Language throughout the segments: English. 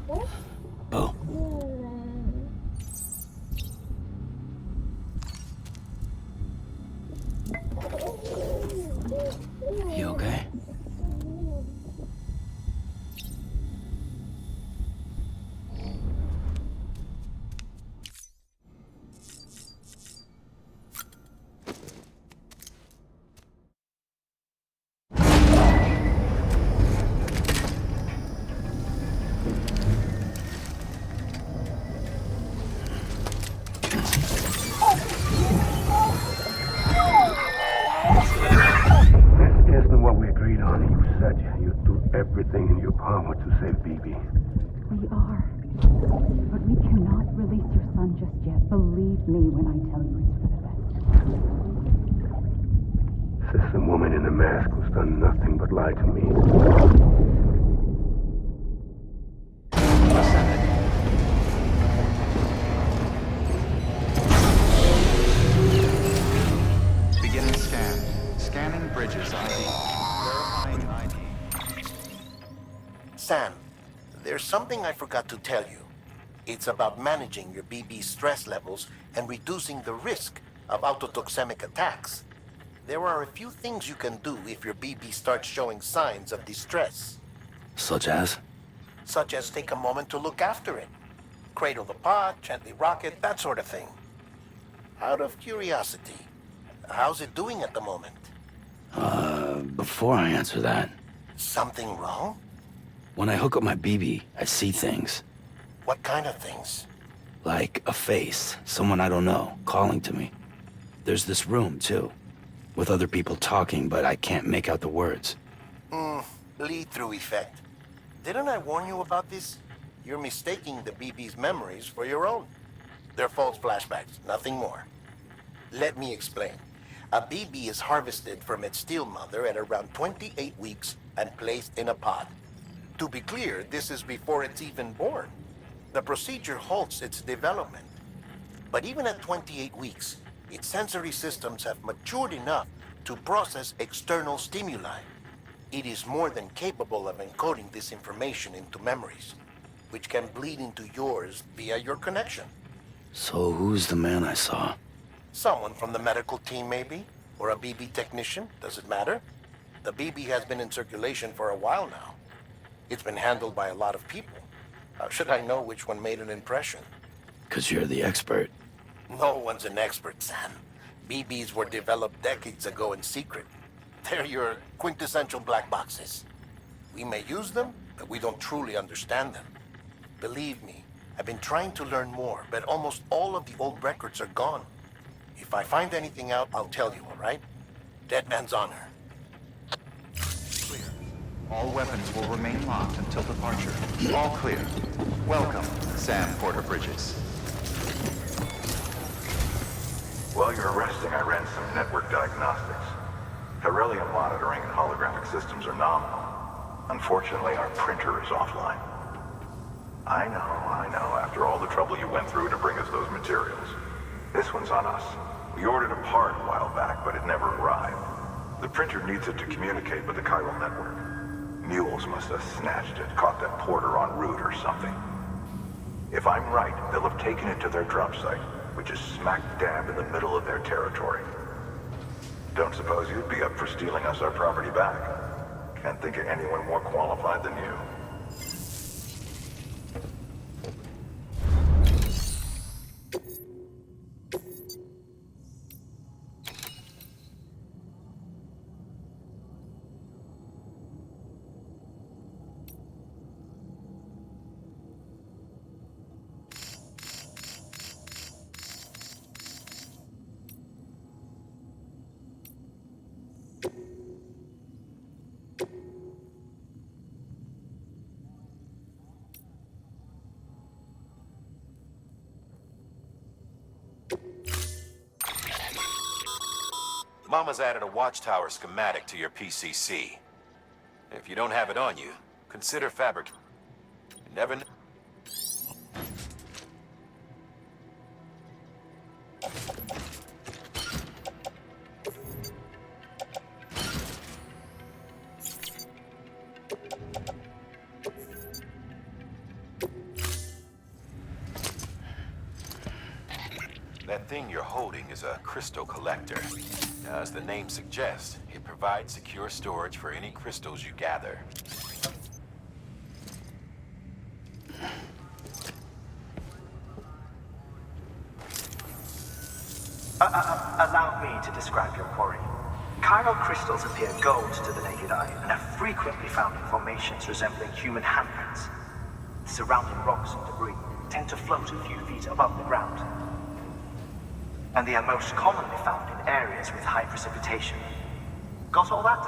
Oh. You okay? Isn't what we agreed on. You said you'd do everything in your power to save BB. We are. But we cannot release your son just yet. Believe me when I tell you it's for the best. System woman in the mask who's done nothing but lie to me. Beginning scan. Scanning bridges ID. Verifying ID. Sam, there's something I forgot to tell you. It's about managing your BB stress levels and reducing the risk of autotoxemic attacks. There are a few things you can do if your BB starts showing signs of distress. Such as? Such as take a moment to look after it. Cradle the pod, gently rock it, that sort of thing. Out of curiosity, how's it doing at the moment? Before I answer that, Something wrong? when I hook up my BB, I see things. What kind of things? Like a face, someone I don't know, calling to me. There's this room, too, with other people talking, but I can't make out the words. Lead-through effect. Didn't I warn you about this? You're mistaking the BB's memories for your own. They're false flashbacks, nothing more. Let me explain. A BB is harvested from its steel mother at around 28 weeks and placed in a pod. To be clear, this is before it's even born. The procedure halts its development. But even at 28 weeks, its sensory systems have matured enough to process external stimuli. It is more than capable of encoding this information into memories, which can bleed into yours via your connection. So who's the man I saw? Someone from the medical team, maybe? Or a BB technician? Does it matter? The BB has been in circulation for a while now. It's been handled by a lot of people. How should I know which one made an impression? 'Cause you're the expert. No one's an expert, Sam. BBs were developed decades ago in secret. They're your quintessential black boxes. We may use them, but we don't truly understand them. Believe me, I've been trying to learn more, but almost all of the old records are gone. If I find anything out, I'll tell you, all right? Dead man's honor. Clear. All weapons will remain locked until departure. All clear. Welcome, Sam Porter Bridges. While you're resting, I ran some network diagnostics. Beryllium monitoring and holographic systems are nominal. Unfortunately, our printer is offline. I know. After all the trouble you went through to bring us those materials. This one's on us. We ordered a part a while back, but it never arrived. The printer needs it to communicate with the chiral network. Mules must have snatched it, caught that porter en route or something. If I'm right, they'll have taken it to their drop site, which is smack dab in the middle of their territory. Don't suppose you'd be up for stealing us our property back? Can't think of anyone more qualified than you. Mama's added a watchtower schematic to your PCC. If you don't have it on you, consider fabric. You never know. That thing you're holding is a crystal collector. Now, as the name suggests, it provides secure storage for any crystals you gather. Allow me to describe your quarry. Chiral crystals appear gold to the naked eye and are frequently found in formations resembling human handprints. Surrounding rocks and debris tend to float a few feet above the ground. And they are most commonly found in areas with high precipitation. Got all that?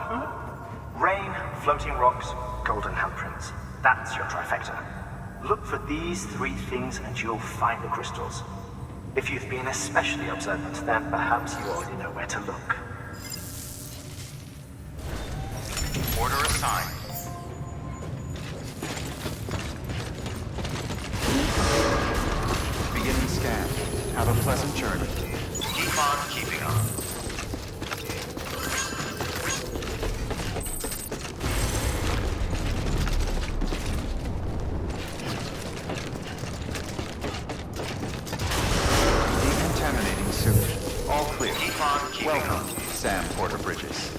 Rain, floating rocks, golden handprints. That's your trifecta. Look for these three things and you'll find the crystals. If you've been especially observant, then perhaps you already know where to look. Order assigned. Beginning scan. Have a pleasant journey. Keep on keeping on. Decontaminating sewage. All clear. Keep on keeping Welcome, on. Sam Porter Bridges.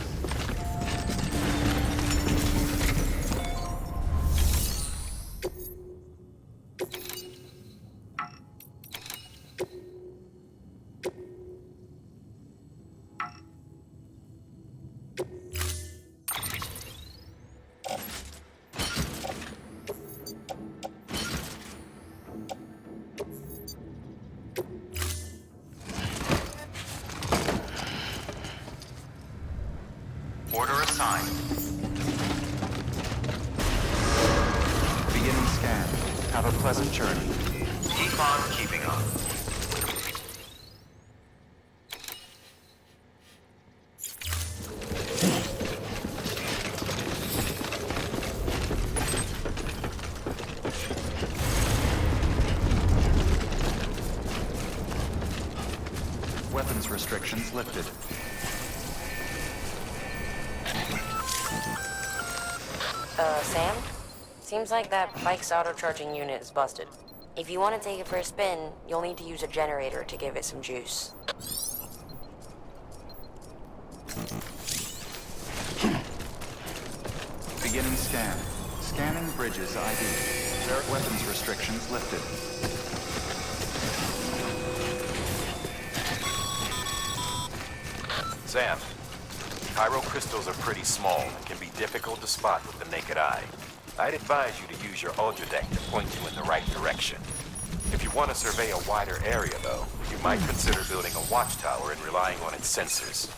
Order assigned. Beginning scan. Have a pleasant journey. Keep on keeping on. Weapons restrictions lifted. Sam? Seems like that bike's auto-charging unit is busted. If you want to take it for a spin, you'll need to use a generator to give it some juice. Beginning scan. Scanning Bridges ID. Weapons restrictions lifted. Sam, chiral crystals are pretty small and can be difficult to spot with the naked eye. I'd advise you to use your ultra deck to point you in the right direction. If you want to survey a wider area, though, you might consider building a watchtower and relying on its sensors.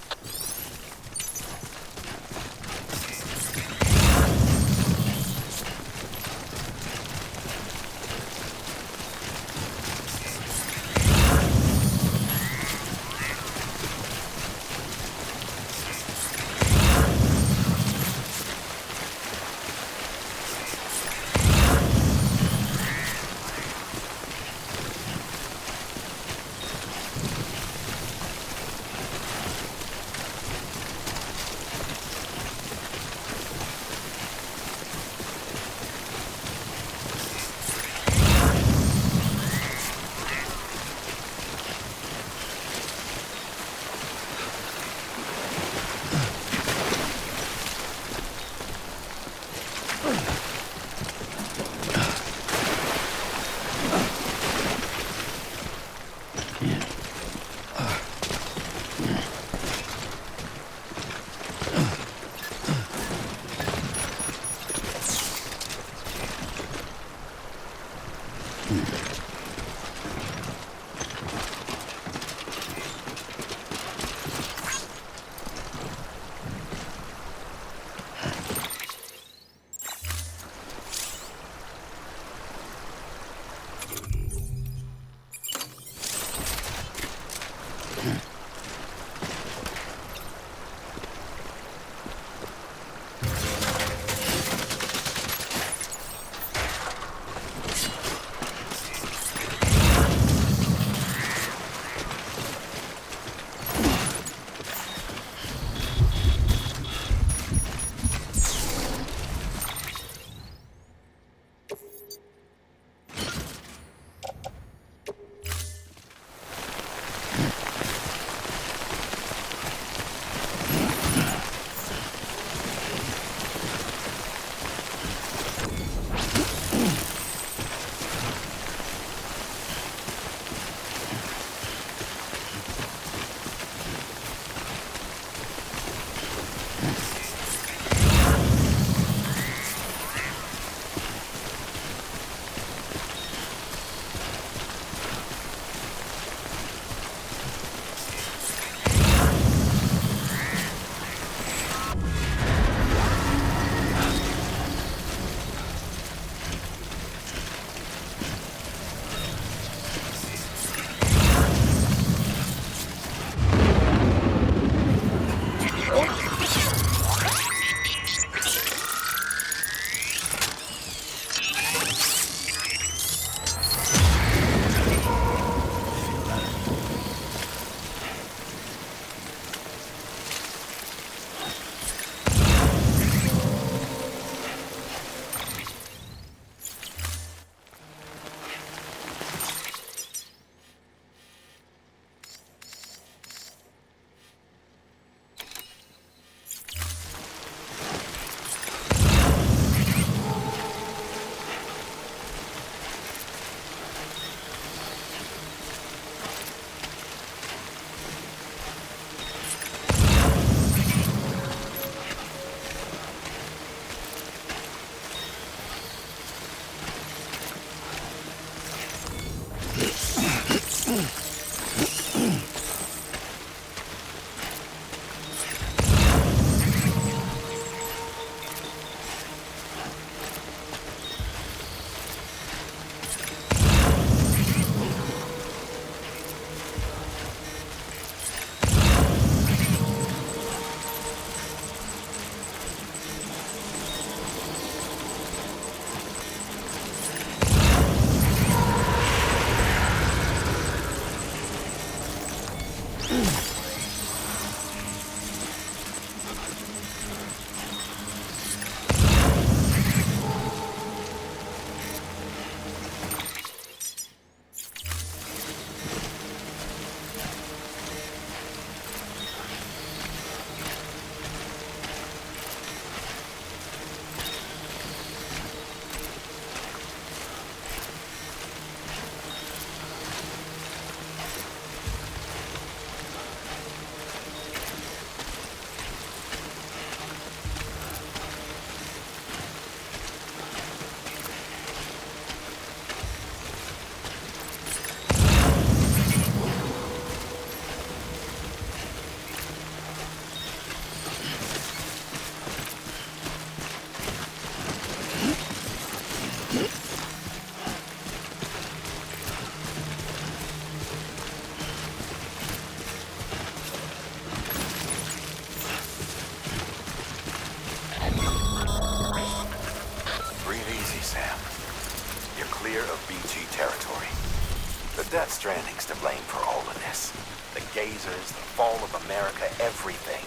Death Stranding's to blame for all of this. The gazers, the fall of America, everything.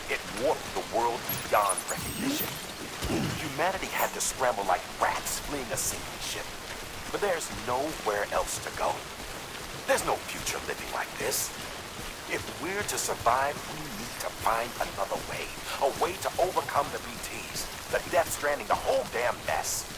It warped the world beyond recognition. Humanity had to scramble like rats fleeing a sinking ship. But there's nowhere else to go. There's no future living like this. If we're to survive, we need to find another way. A way to overcome the BTs, the Death Stranding, the whole damn mess.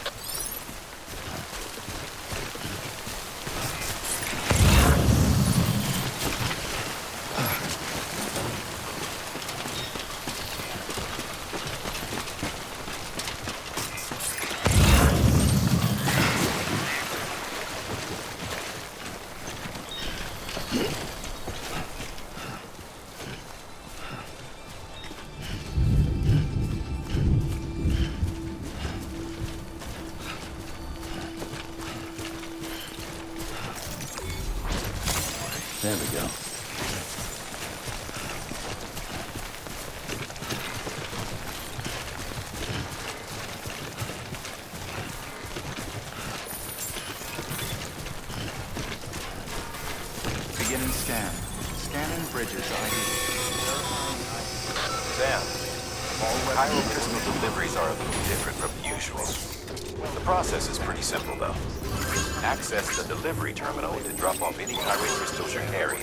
There we go. Beginning scan. Scanning bridges ID. Sam, Cairo crystal deliveries are a little different from usual. The process is pretty simple, though. Access the delivery terminal to drop off any Cairo crystals you're carrying.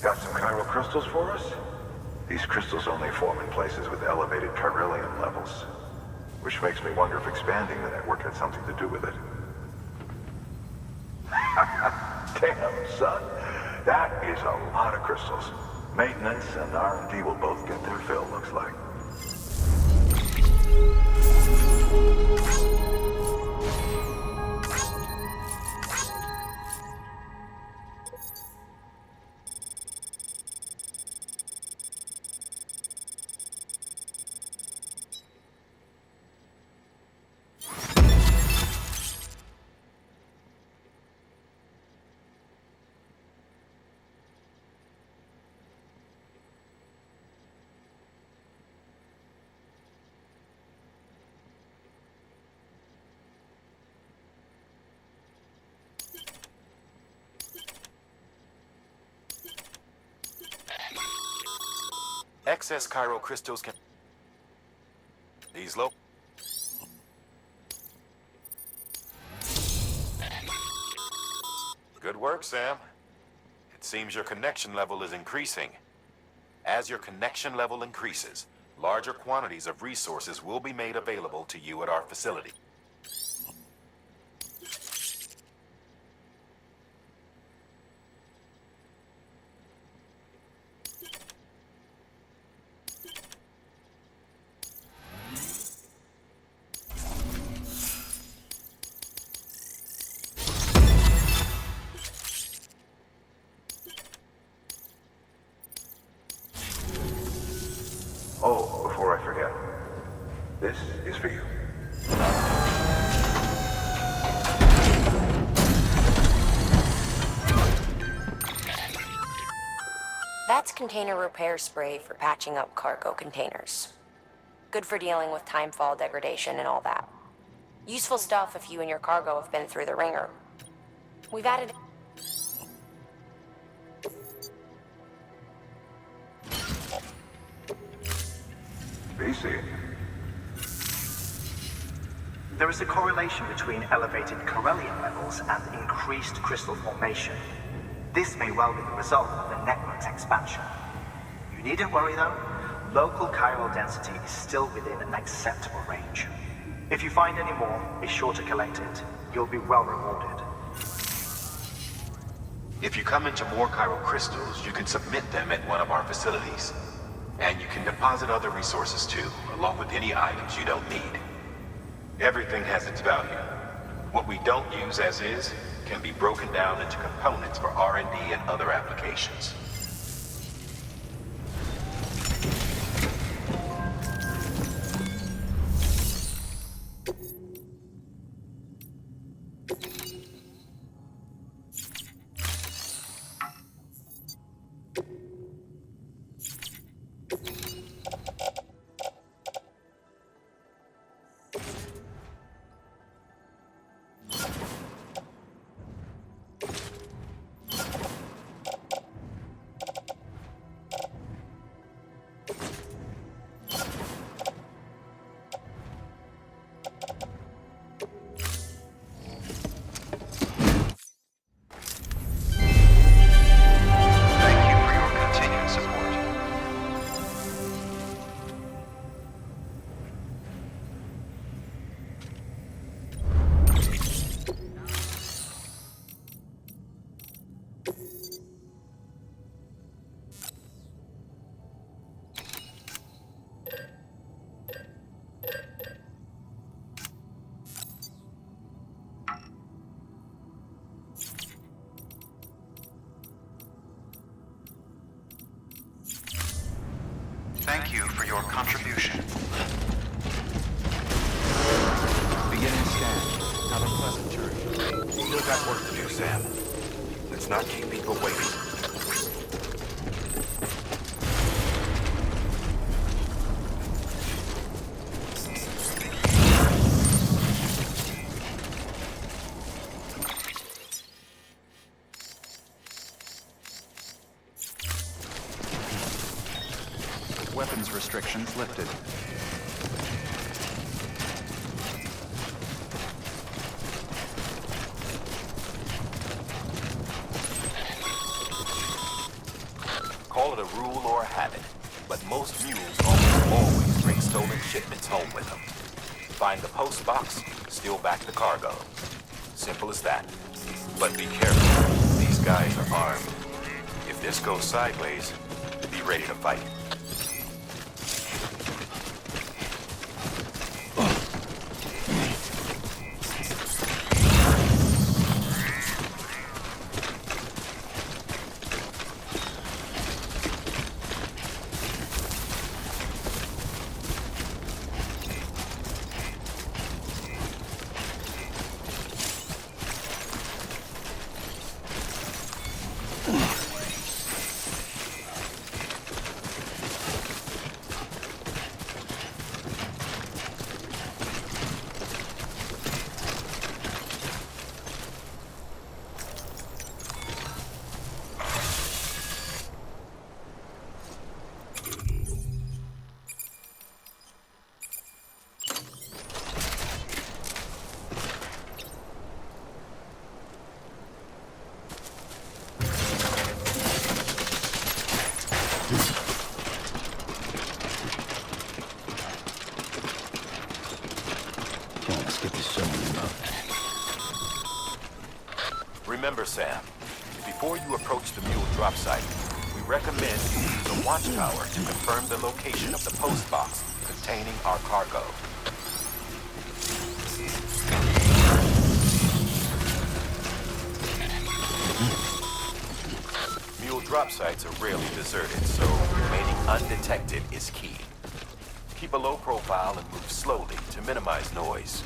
Got some chiral crystals for us? These crystals only form in places with elevated chiralium levels, which makes me wonder if expanding the network had something to do with it. Damn, son. That is a lot of crystals. Maintenance and R&D will both get their fill, looks like. Excess chiral crystals can These low... Good work, Sam. It seems your connection level is increasing. As your connection level increases, larger quantities of resources will be made available to you at our facility. Oh, before I forget, this is for you. That's container repair spray for patching up cargo containers. Good for dealing with timefall degradation and all that. Useful stuff if you and your cargo have been through the ringer. We've added... BC. There is a correlation between elevated Corellian levels and increased crystal formation. This may well be the result of the network's expansion. You needn't worry though. Local chiral density is still within an acceptable range. If you find any more, be sure to collect it. You'll be well rewarded. If you come into more chiral crystals, you can submit them at one of our facilities. And you can deposit other resources too, along with any items you don't need. Everything has its value. What we don't use as is can be broken down into components for R&D and other applications. Thank you for your contribution. Beginning scan. Have a pleasant journey. Still got work to do, Sam. Let's not keep people waiting. Weapons restrictions lifted. Call it a rule or a habit, but most mules almost always bring stolen shipments home with them. Find the post box, steal back the cargo. Simple as that. But be careful, these guys are armed. If this goes sideways, be ready to fight. Remember, Sam, before you approach the mule drop site, we recommend you use a watchtower to confirm the location of the post box containing our cargo. Mule drop sites are rarely deserted, so remaining undetected is key. Keep a low profile and move slowly to minimize noise.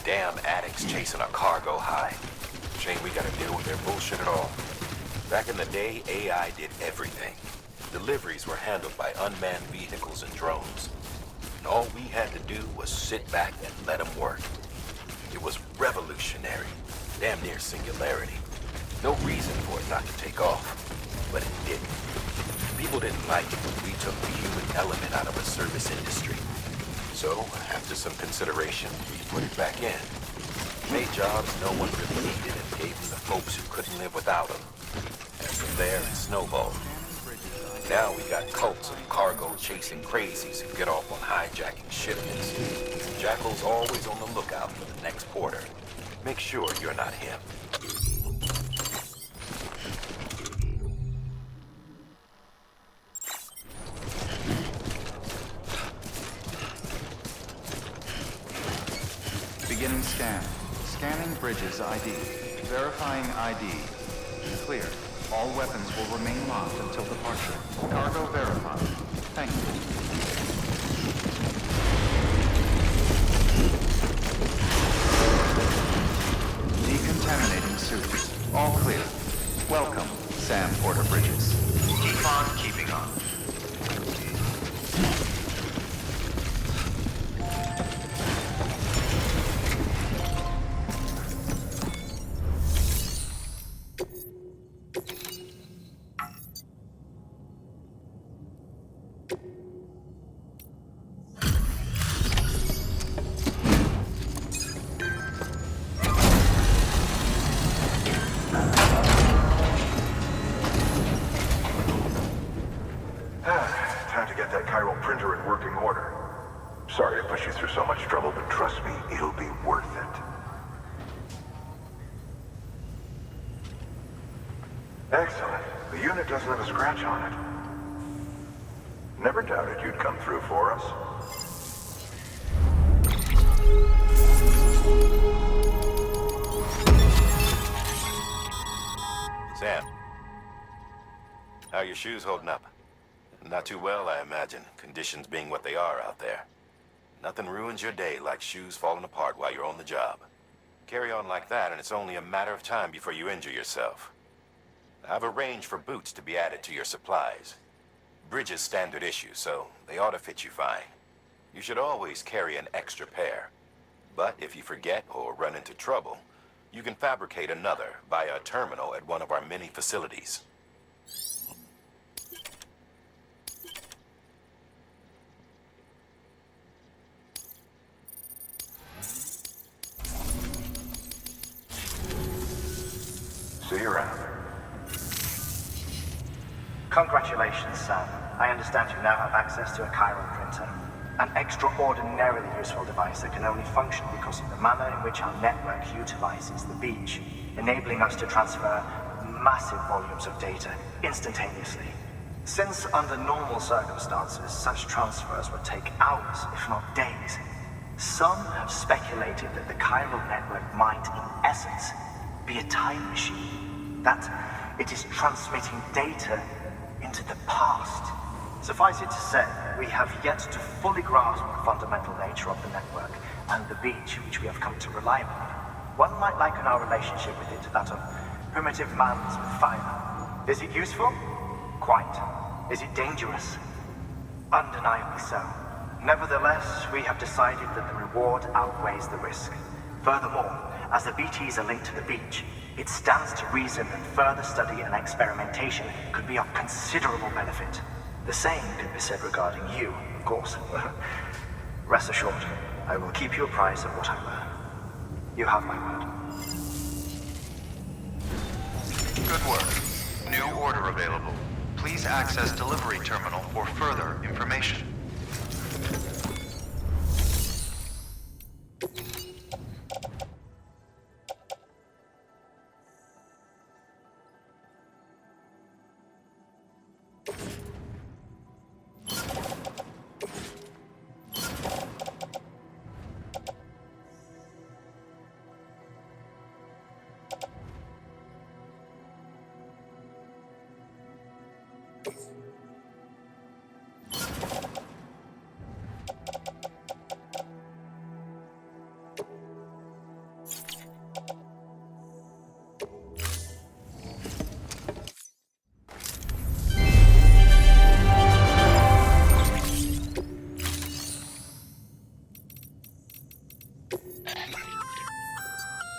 Damn addicts chasing a cargo high. Shame we gotta deal with their bullshit at all. Back in the day, AI did everything. Deliveries were handled by unmanned vehicles and drones. And all we had to do was sit back and let them work. It was revolutionary, damn near singularity. No reason for it not to take off, but it didn't. People didn't like it when we took the human element out of a service industry. So, after some consideration, we put it back in. Made jobs no one really needed and gave them to folks who couldn't live without them. And from there, it snowballed. Now we got cults of cargo-chasing crazies who get off on hijacking shipments. Jackal's always on the lookout for the next porter. Make sure you're not him. Beginning scan. Scanning bridges ID. Verifying ID. Clear. All weapons will remain locked until departure. Cargo verified. Thank you. Decontaminating suits. All clear. Welcome, Sam Porter Bridges. Keep on keeping on. Time to get that chiral printer in working order. Sorry to push you through so much trouble, but trust me, it'll be worth it. Excellent. The unit doesn't have a scratch on it. Never doubted you'd come through for us. Sam, how are your shoes holding up? Not too well, I imagine, conditions being what they are out there. Nothing ruins your day like shoes falling apart while you're on the job. Carry on like that and it's only a matter of time before you injure yourself. I've arranged for boots to be added to your supplies. Bridges standard issue, so they ought to fit you fine. You should always carry an extra pair. But if you forget or run into trouble, you can fabricate another via a terminal at one of our many facilities. See you around. Congratulations, Sam. I understand you now have access to a chiral printer. An extraordinarily useful device that can only function because of the manner in which our network utilizes the beach, enabling us to transfer massive volumes of data instantaneously. Since under normal circumstances, such transfers would take hours, if not days, some have speculated that the chiral network might, in essence, be a time machine. That it is transmitting data into the past. Suffice it to say, we have yet to fully grasp the fundamental nature of the network and the beach which we have come to rely upon. One might liken our relationship with it to that of primitive mans with fire. Is it useful? Quite. Is it dangerous? Undeniably so. Nevertheless, we have decided that the reward outweighs the risk. Furthermore, as the BTs are linked to the beach, it stands to reason that further study and experimentation could be of considerable benefit. The same can be said regarding you, of course. Rest assured, I will keep you apprised of what I learn. You have my word. Good work. New order available. Please access delivery terminal for further information.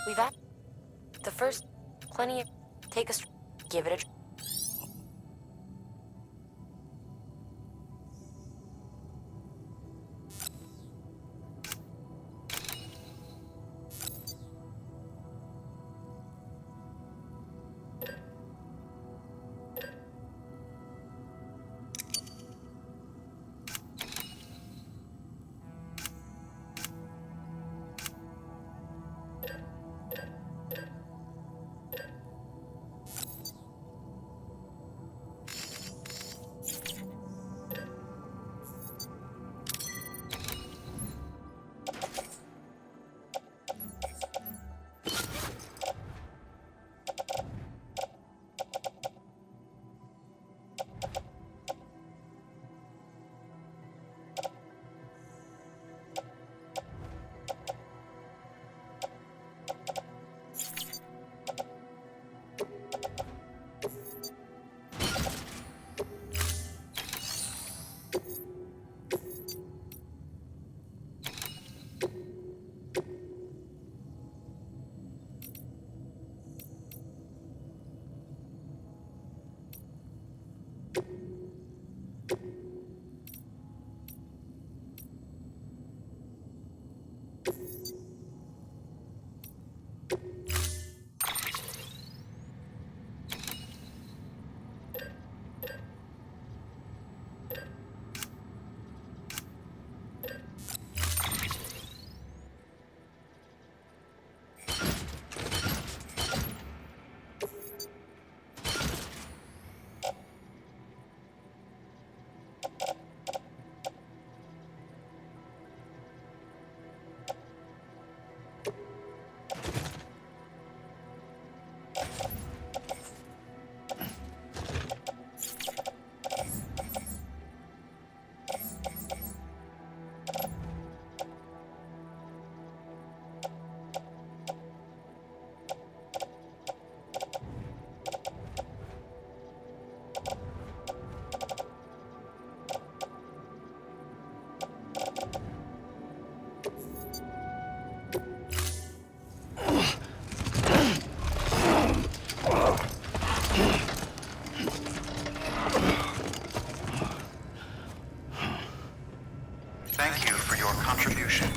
We've had the first plenty of take a give it a Thank you for your contribution.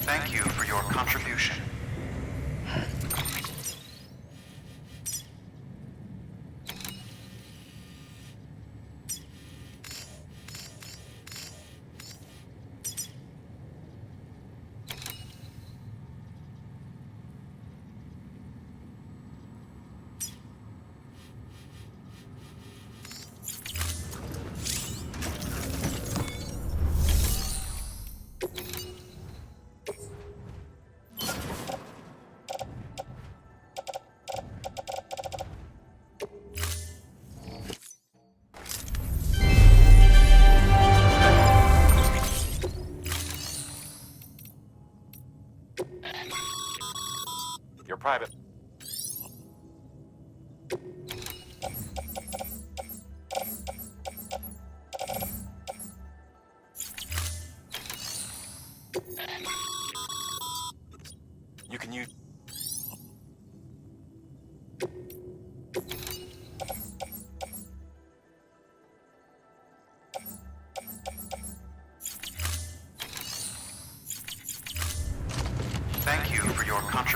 Thank you for your contribution. Your private...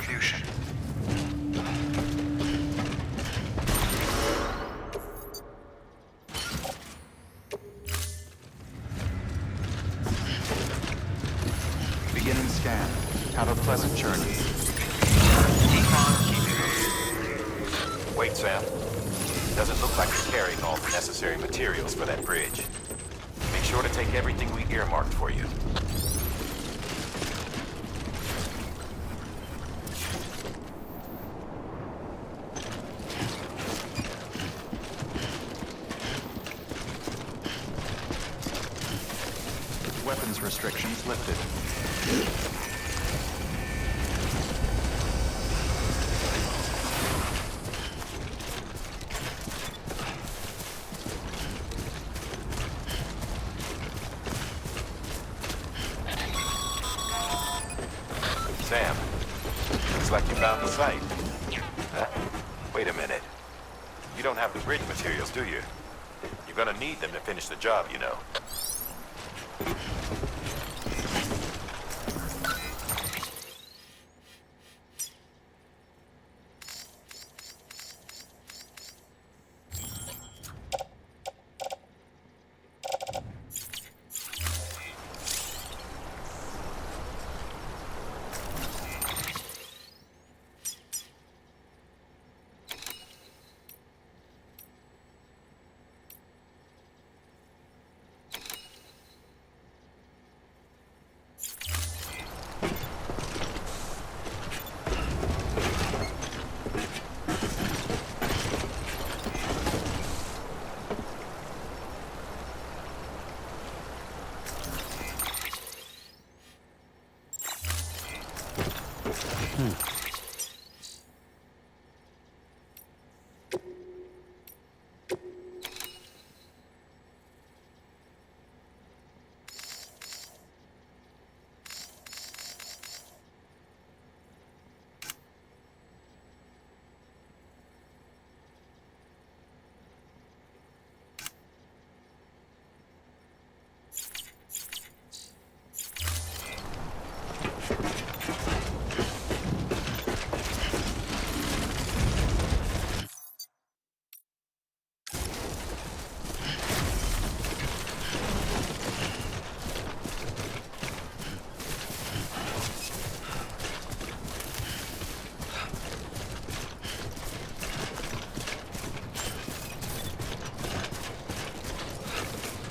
contribution. Beginning scan. Have a pleasant journey. Wait, Sam. Doesn't look like you're carrying all the necessary materials for that bridge. Make sure to take everything we earmarked for you. Weapons restrictions lifted. Sam, looks like you found the site. Huh? Wait a minute. You don't have the bridge materials, do you? You're gonna need them to finish the job, you know.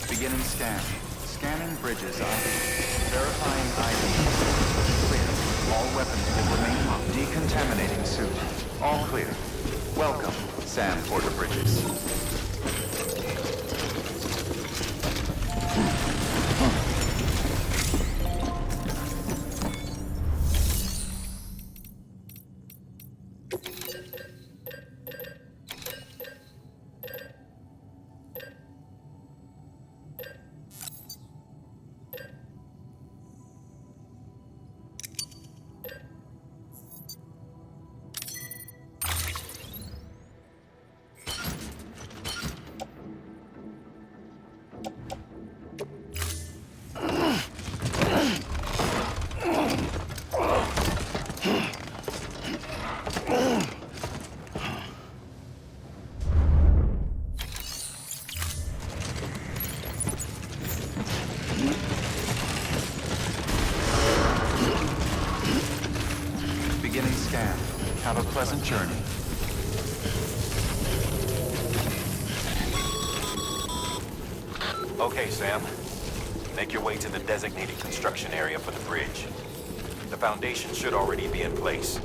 Beginning scan. Scanning bridges ID. Verifying ID. Clear. All weapons will remain locked. Decontaminating suit. All clear. Welcome, Sam Porter Bridges. Beginning scan. Have a pleasant journey. Okay, Sam. Make your way to the designated construction area for the bridge. The foundation should already be in place.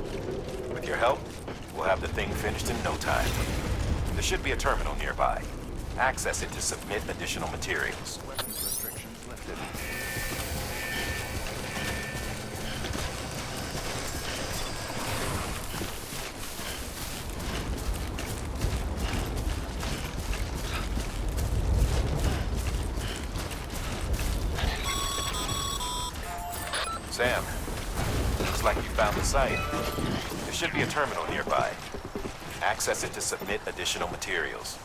With your help, we'll have the thing finished in no time. There should be a terminal nearby. Access it to submit additional materials. Weapons restrictions lifted. Sam, looks like you found the site. There should be a terminal nearby. Access it to submit additional materials.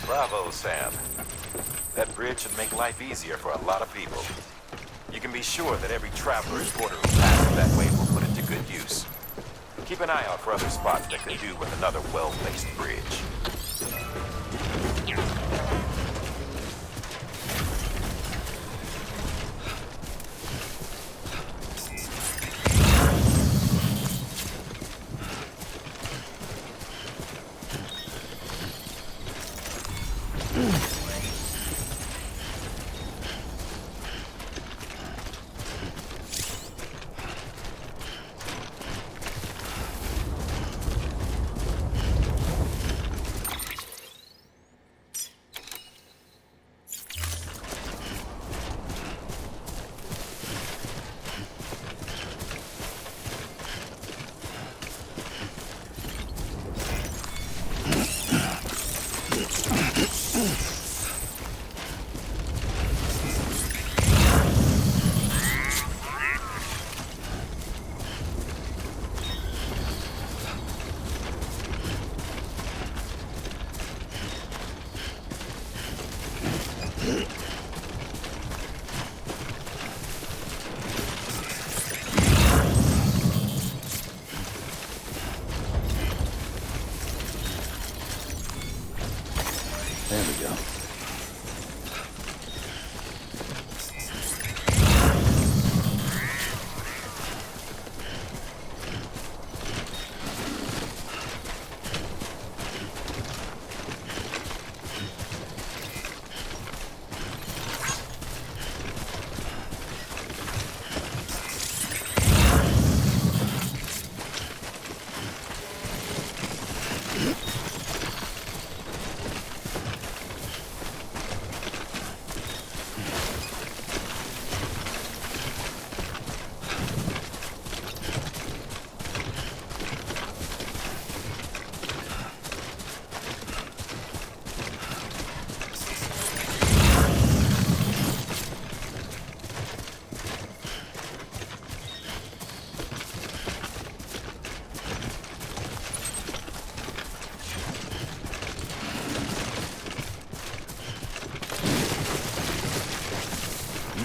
Bravo, Sam. That bridge should make life easier for a lot of people. You can be sure that every traveler and porter who passes that way will put it to good use. Keep an eye out for other spots that could do with another well-placed bridge. There we go.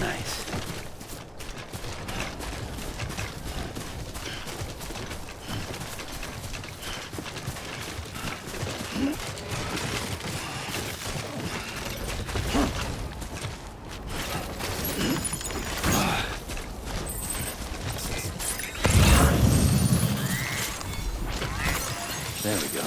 Nice. There we go.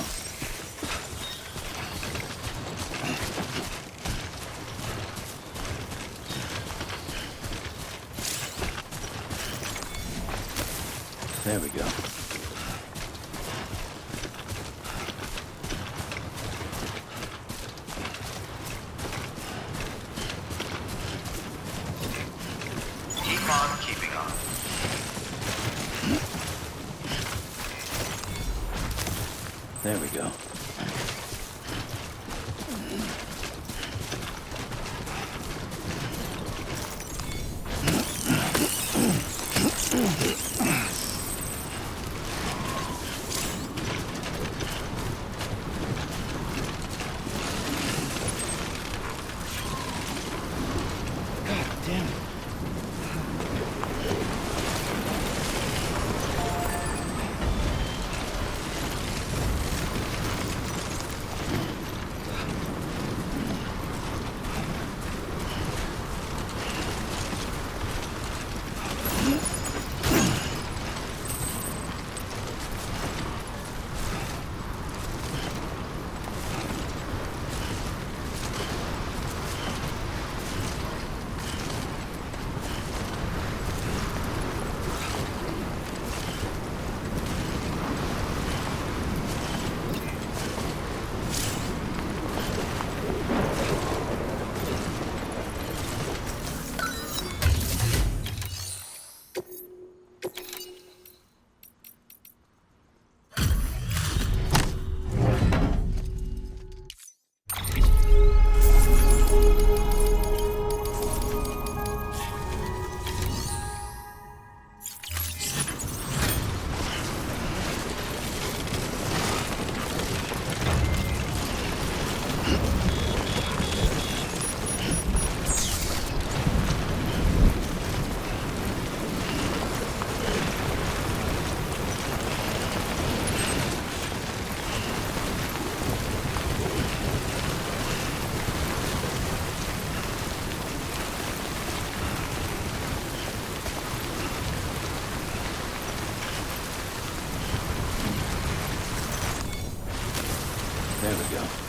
There we go. Keep on keeping on. There we go. God damn it. There we go.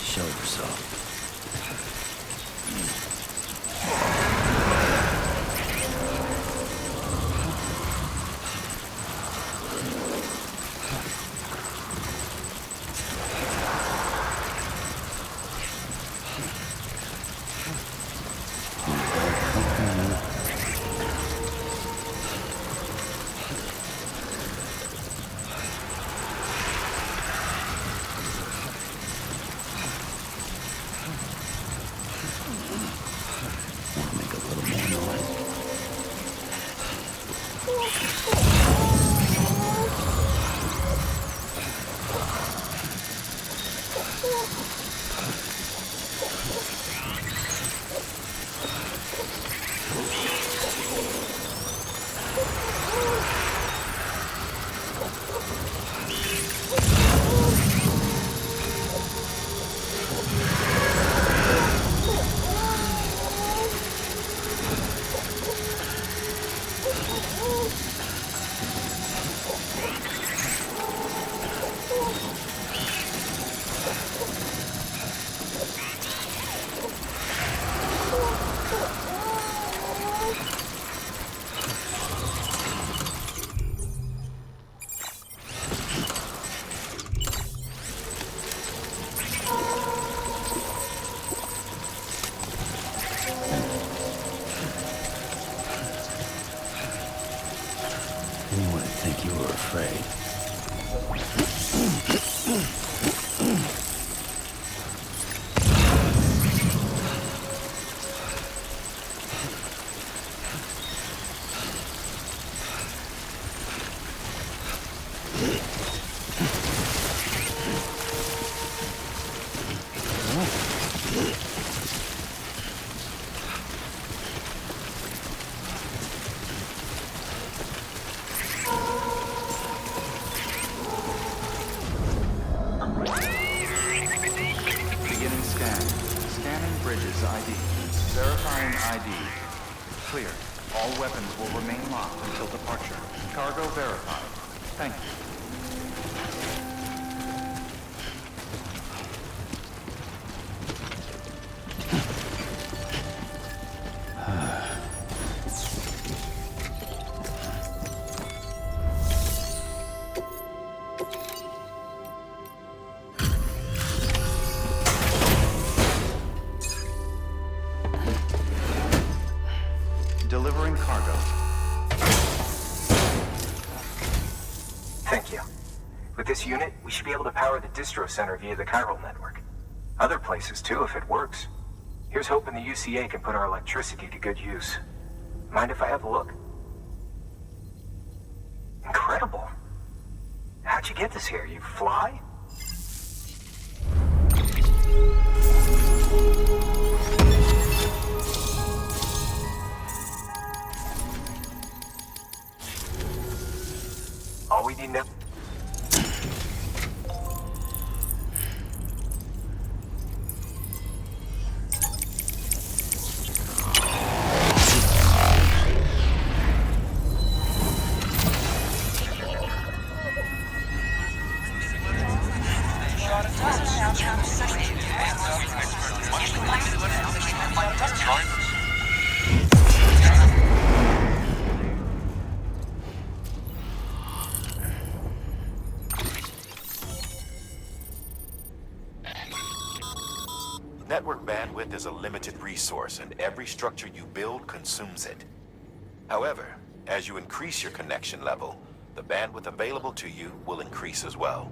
Show yourself. Anyone would think you were afraid. Beginning scan. Scanning bridges ID. Verifying ID. Clear. All weapons will remain locked until departure. Cargo verified. Thank you. Delivering cargo. Thank you. With this unit, we should be able to power the distro center via the chiral network. Other places too, if it works. Here's hoping the UCA can put our electricity to good use. Mind if I have a look? Incredible. How'd you get this here? You fly? All we need now. Network bandwidth is a limited resource, and every structure you build consumes it. However, as you increase your connection level, the bandwidth available to you will increase as well.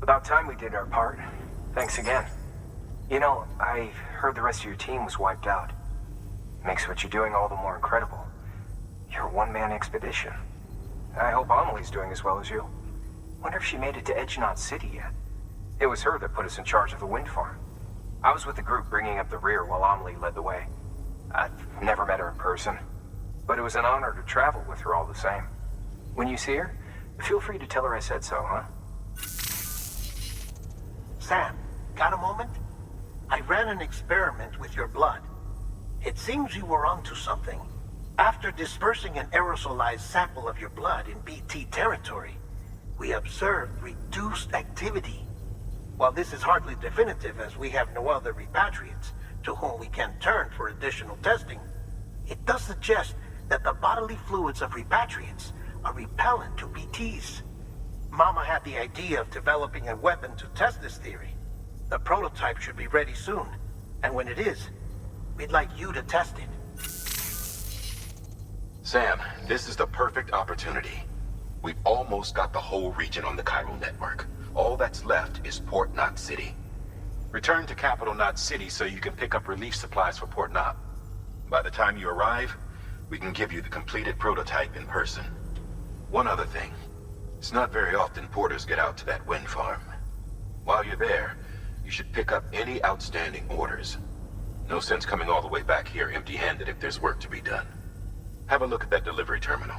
About time we did our part. Thanks again. You know, I heard the rest of your team was wiped out. Makes what you're doing all the more incredible. You're a one-man expedition. I hope Amelie's doing as well as you. Wonder if she made it to Edgenot City yet. It was her that put us in charge of the wind farm. I was with the group bringing up the rear while Amelie led the way. I've never met her in person, but it was an honor to travel with her all the same. When you see her, feel free to tell her I said so, huh? Sam, got a moment? I ran an experiment with your blood. It seems you were onto something. After dispersing an aerosolized sample of your blood in BT territory, we observed reduced activity. While this is hardly definitive, as we have no other repatriates to whom we can turn for additional testing, it does suggest that the bodily fluids of repatriates are repellent to BTs. Mama had the idea of developing a weapon to test this theory. The prototype should be ready soon. And when it is, we'd like you to test it. Sam, this is the perfect opportunity. We've almost got the whole region on the chiral network. All that's left is Port Knot City. Return to Capital Knot City so you can pick up relief supplies for Port Knot. By the time you arrive, we can give you the completed prototype in person. One other thing. It's not very often porters get out to that wind farm. While you're there, you should pick up any outstanding orders. No sense coming all the way back here empty-handed if there's work to be done. Have a look at that delivery terminal.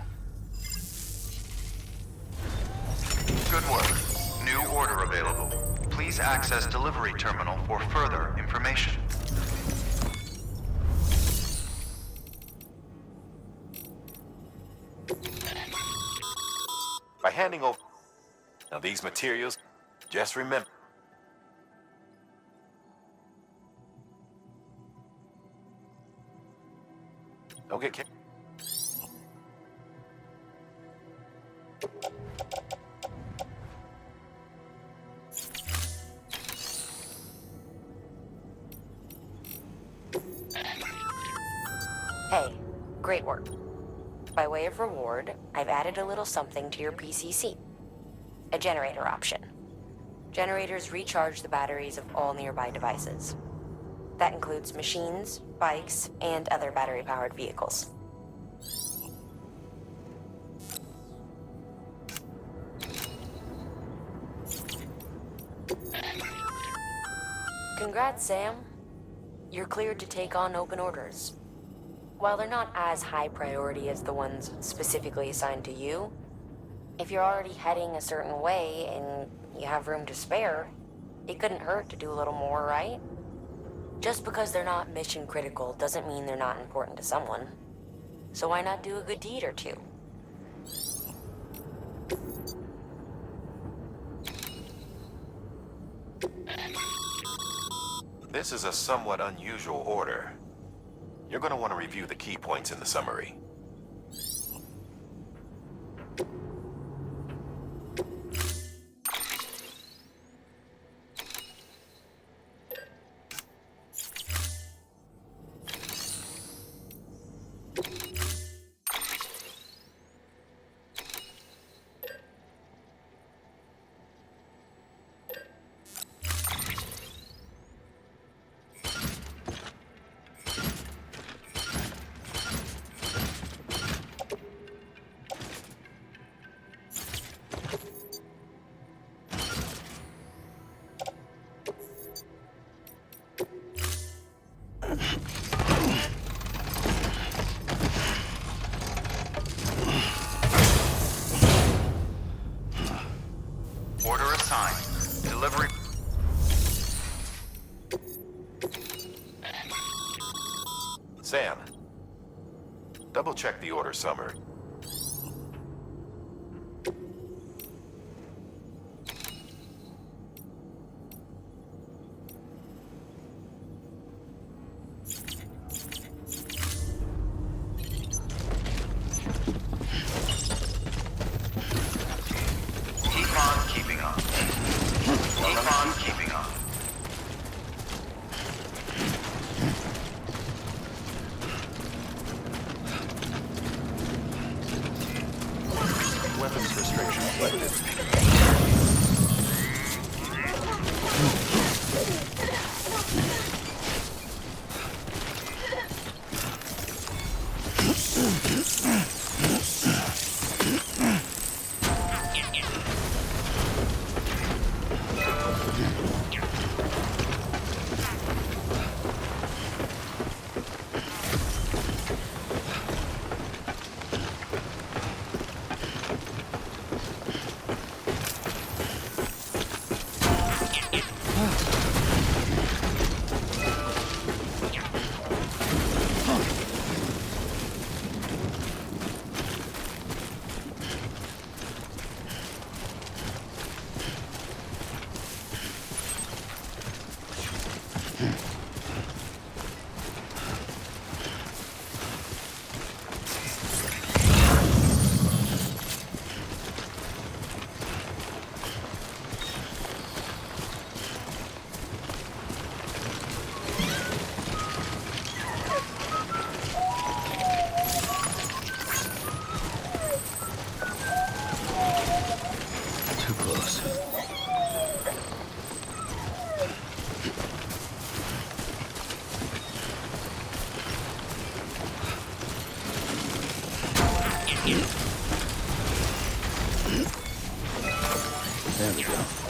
Good work. New order available. Please access delivery terminal for further information. By handing over now these materials, just remember. Don't get kicked. Hey, great work. By way of reward, I've added a little something to your PCC. A generator option. Generators recharge the batteries of all nearby devices. That includes machines, bikes, and other battery-powered vehicles. Congrats, Sam. You're cleared to take on open orders. While they're not as high priority as the ones specifically assigned to you, if you're already heading a certain way and you have room to spare, it couldn't hurt to do a little more, right? Just because they're not mission critical doesn't mean they're not important to someone. So why not do a good deed or two? This is a somewhat unusual order. You're going to want to review the key points in the summary. Order assigned. Delivery. Sam, double-check the order summary. Weapons restrictions lifted. close. There we go.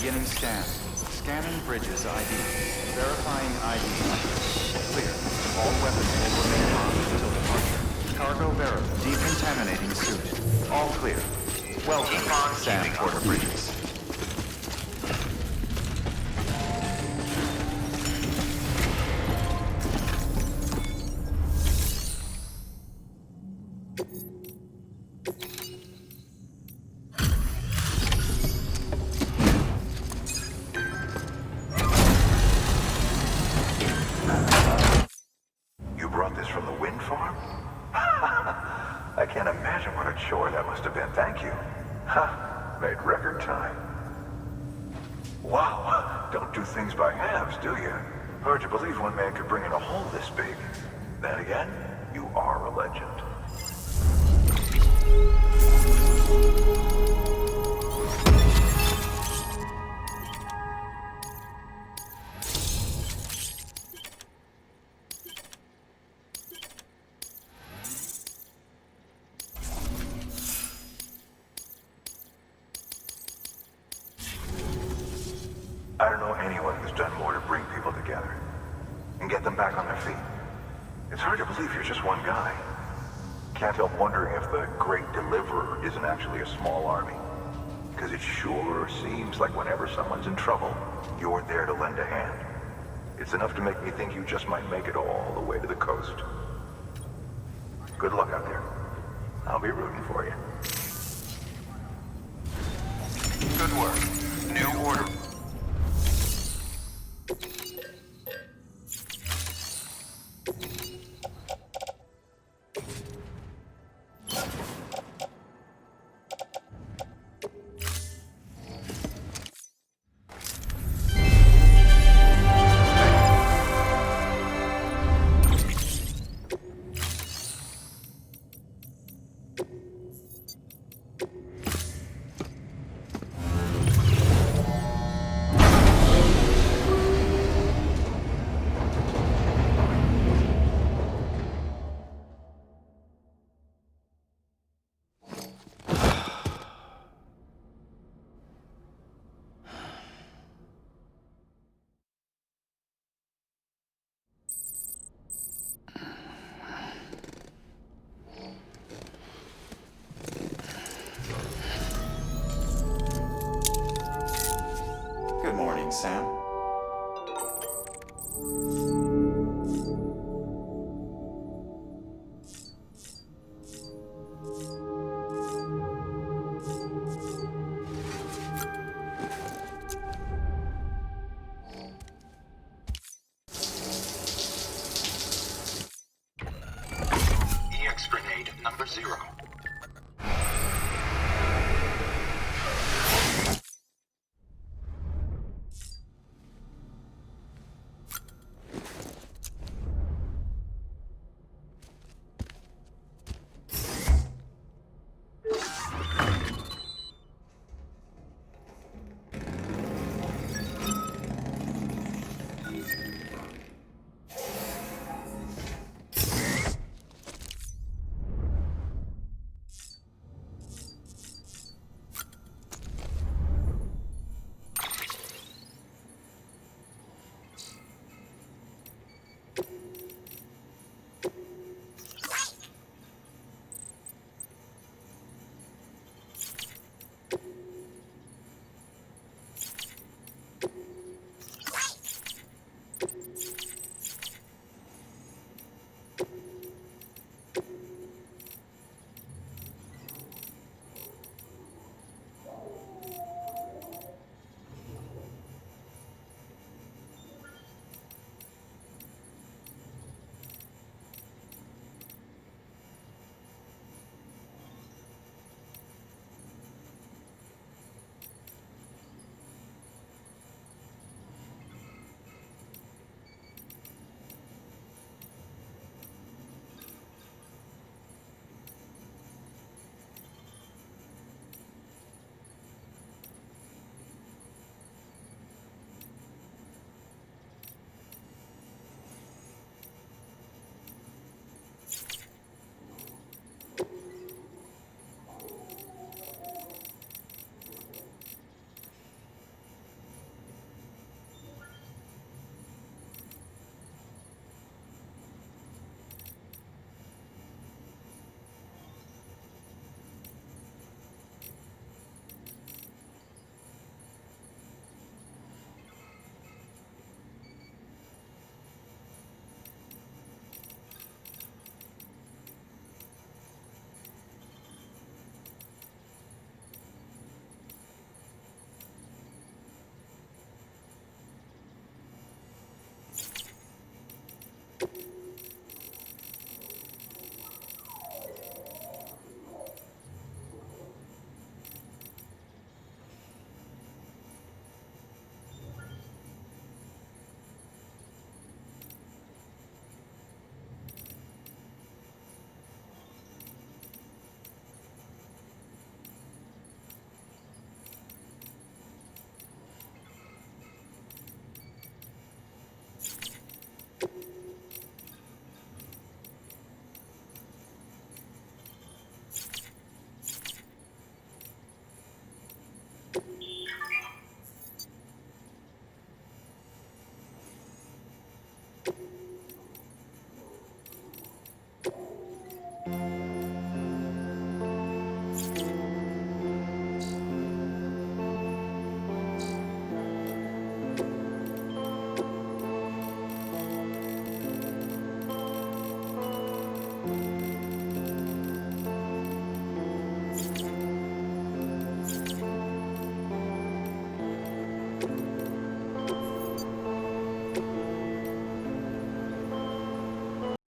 Beginning scan. Scanning bridges ID. Verifying ID. Clear. All weapons will remain armed until departure. Cargo verified. Decontaminating suit. All clear. Welcome, Sam Porter Bridges. You brought this from the wind farm? I can't imagine what a chore that must have been. Thank you. Ha! Made record time. Wow! Don't do things by halves, do you? Hard to believe one man could bring in a hole this big. Then again, you are a legend. I don't know anyone who's done more to bring people together and get them back on their feet. It's hard to believe you're just one guy. Can't help wondering if the Great Deliverer isn't actually a small army. Because it sure seems like whenever someone's in trouble, you're there to lend a hand. It's enough to make me think you just might make it all the way to the coast. Good luck out there. I'll be rooting for you. Good work. New order. Good morning, Sam.